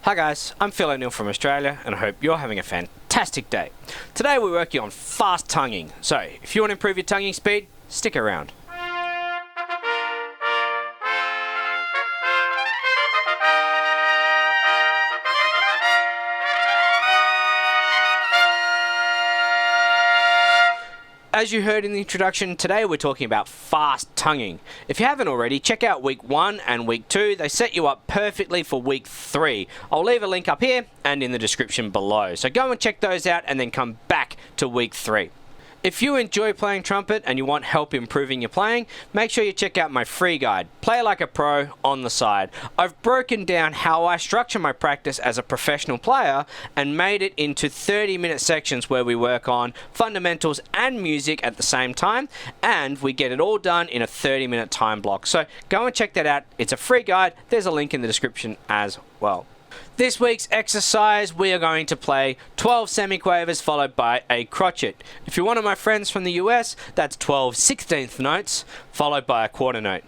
Hi guys, I'm Phill from Australia and I hope you're having a fantastic day. Today we're working on fast tonguing, so if you want to improve your tonguing speed, stick around. As you heard in the introduction, today we're talking about fast tonguing. If you haven't already, check out week 1 and week 2. They set you up perfectly for week 3. I'll leave a link up here and in the description below. So go and check those out and then come back to week 3. If you enjoy playing trumpet and you want help improving your playing, make sure you check out my free guide, Play Like a Pro, on the side. I've broken down how I structure my practice as a professional player and made it into 30-minute sections where we work on fundamentals and music at the same time, and we get it all done in a 30-minute time block. So go and check that out. It's a free guide. There's a link in the description as well. This week's exercise, we are going to play 12 semiquavers followed by a crotchet. If you're one of my friends from the US, that's 12 16th notes followed by a quarter note.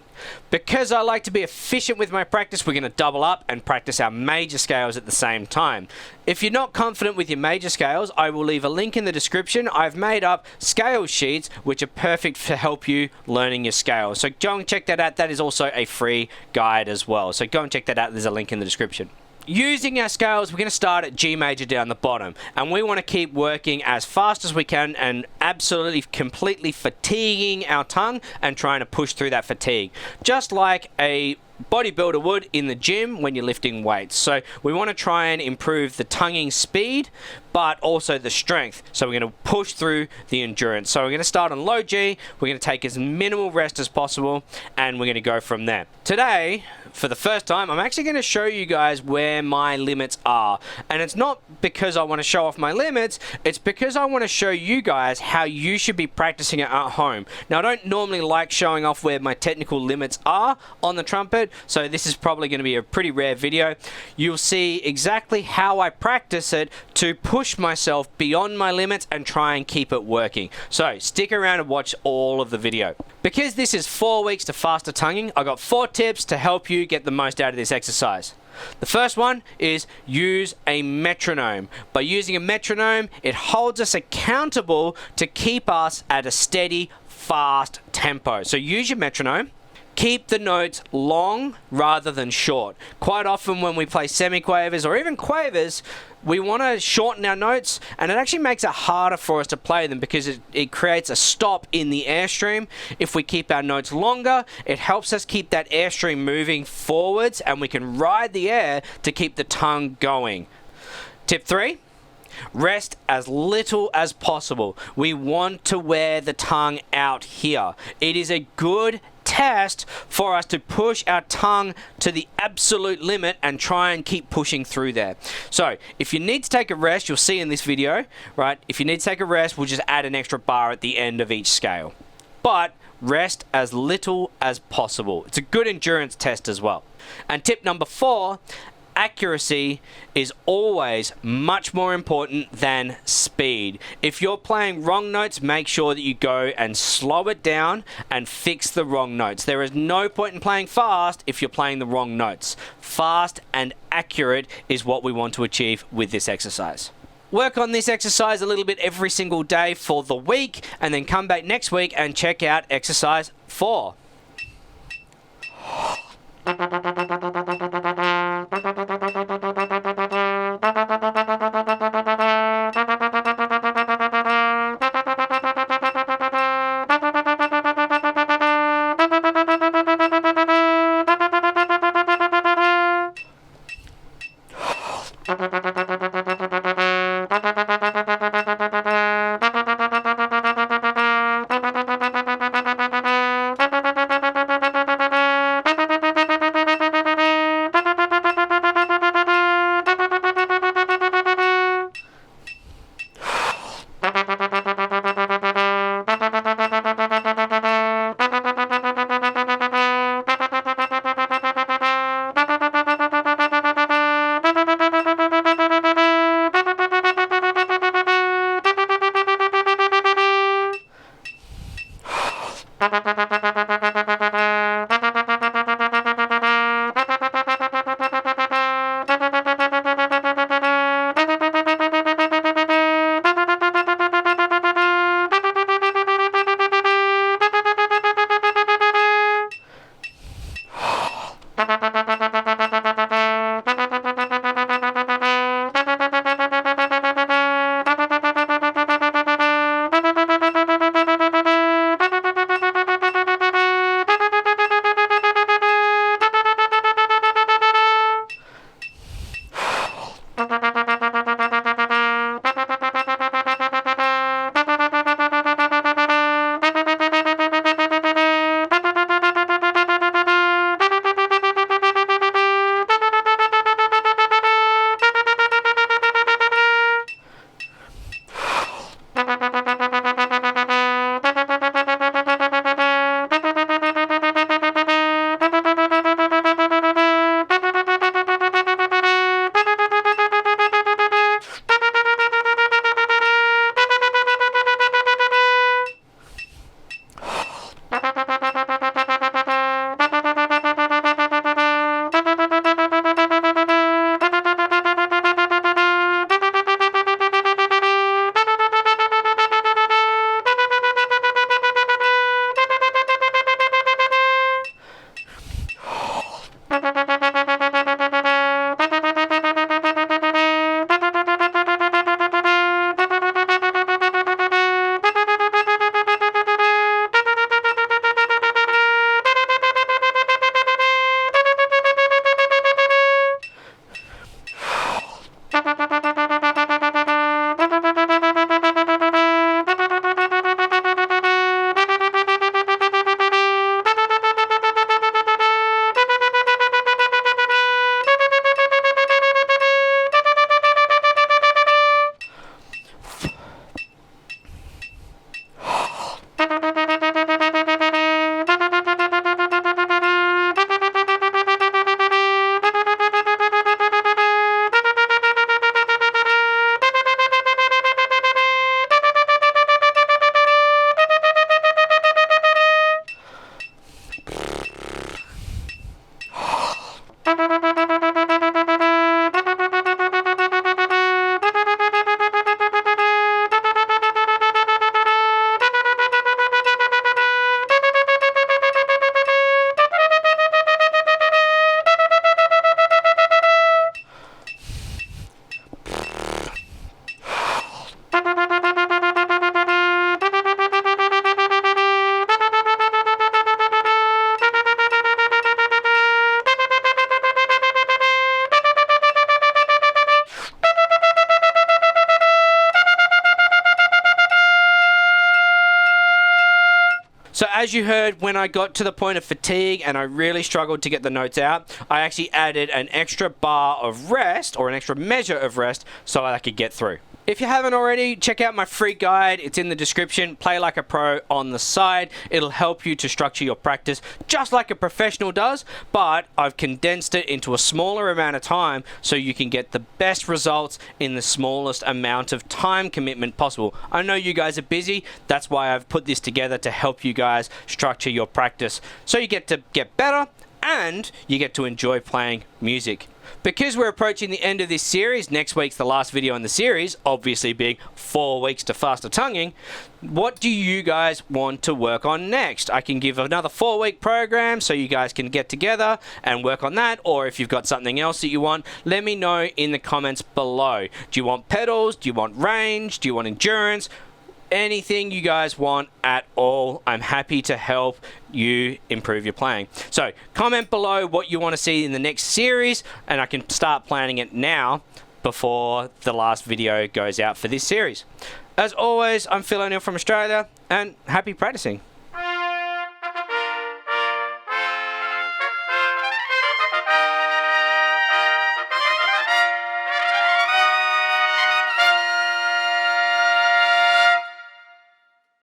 Because I like to be efficient with my practice, we're going to double up and practice our major scales at the same time. If you're not confident with your major scales, I will leave a link in the description. I've made up scale sheets which are perfect to help you learning your scales. So go and check that out. That is also a free guide as well. So go and check that out. There's a link in the description. Using our scales, we're going to start at G major down the bottom, and we want to keep working as fast as we can and absolutely completely fatiguing our tongue and trying to push through that fatigue, just like a bodybuilder would in the gym when you're lifting weights. So we want to try and improve the tonguing speed but also the strength. So we're going to push through the endurance. So we're going to start on low G, we're going to take as minimal rest as possible, and we're going to go from there. Today, for the first time, I'm actually going to show you guys where my limits are. And it's not because I want to show off my limits, it's because I want to show you guys how you should be practicing it at home. Now, I don't normally like showing off where my technical limits are on the trumpet, so this is probably going to be a pretty rare video. You'll see exactly how I practice it to push myself beyond my limits and try and keep it working. So stick around and watch all of the video. Because this is 4 weeks to faster tonguing, I got 4 tips to help you get the most out of this exercise. The first one is use a metronome. By using a metronome, it holds us accountable to keep us at a steady, fast tempo. So use your metronome. Keep the notes long rather than short. Quite often when we play semiquavers or even quavers, we want to shorten our notes, and it actually makes it harder for us to play them because it creates a stop in the airstream. If we keep our notes longer, it helps us keep that airstream moving forwards, and we can ride the air to keep the tongue going. Tip 3. Rest as little as possible. We want to wear the tongue out here. It is a good test for us to push our tongue to the absolute limit and try and keep pushing through there. So if you need to take a rest, you'll see in this video, right? If you need to take a rest, we'll just add an extra bar at the end of each scale. But rest as little as possible. It's a good endurance test as well. And tip number 4, accuracy is always much more important than speed. If you're playing wrong notes, make sure that you go and slow it down and fix the wrong notes. There is no point in playing fast if you're playing the wrong notes. Fast and accurate is what we want to achieve with this exercise. Work on this exercise a little bit every single day for the week, and then come back next week and check out exercise 4. So as you heard, when I got to the point of fatigue and I really struggled to get the notes out, I actually added an extra bar of rest, or an extra measure of rest, so I could get through. If you haven't already, check out my free guide. It's in the description. Play Like a Pro on the side. It'll help you to structure your practice just like a professional does, but I've condensed it into a smaller amount of time so you can get the best results in the smallest amount of time commitment possible. I know you guys are busy. That's why I've put this together to help you guys structure your practice so you get to get better and you get to enjoy playing music. Because we're approaching the end of this series, next week's the last video in the series, obviously being 4 weeks to faster tonguing, what do you guys want to work on next? I can give another 4-week program so you guys can get together and work on that, or if you've got something else that you want, let me know in the comments below. Do you want pedals? Do you want range? Do you want endurance? Anything you guys want at all, I'm happy to help you improve your playing. So comment below what you want to see in the next series, and I can start planning it now before the last video goes out for this series. As always, I'm Phill from Australia, and happy practicing.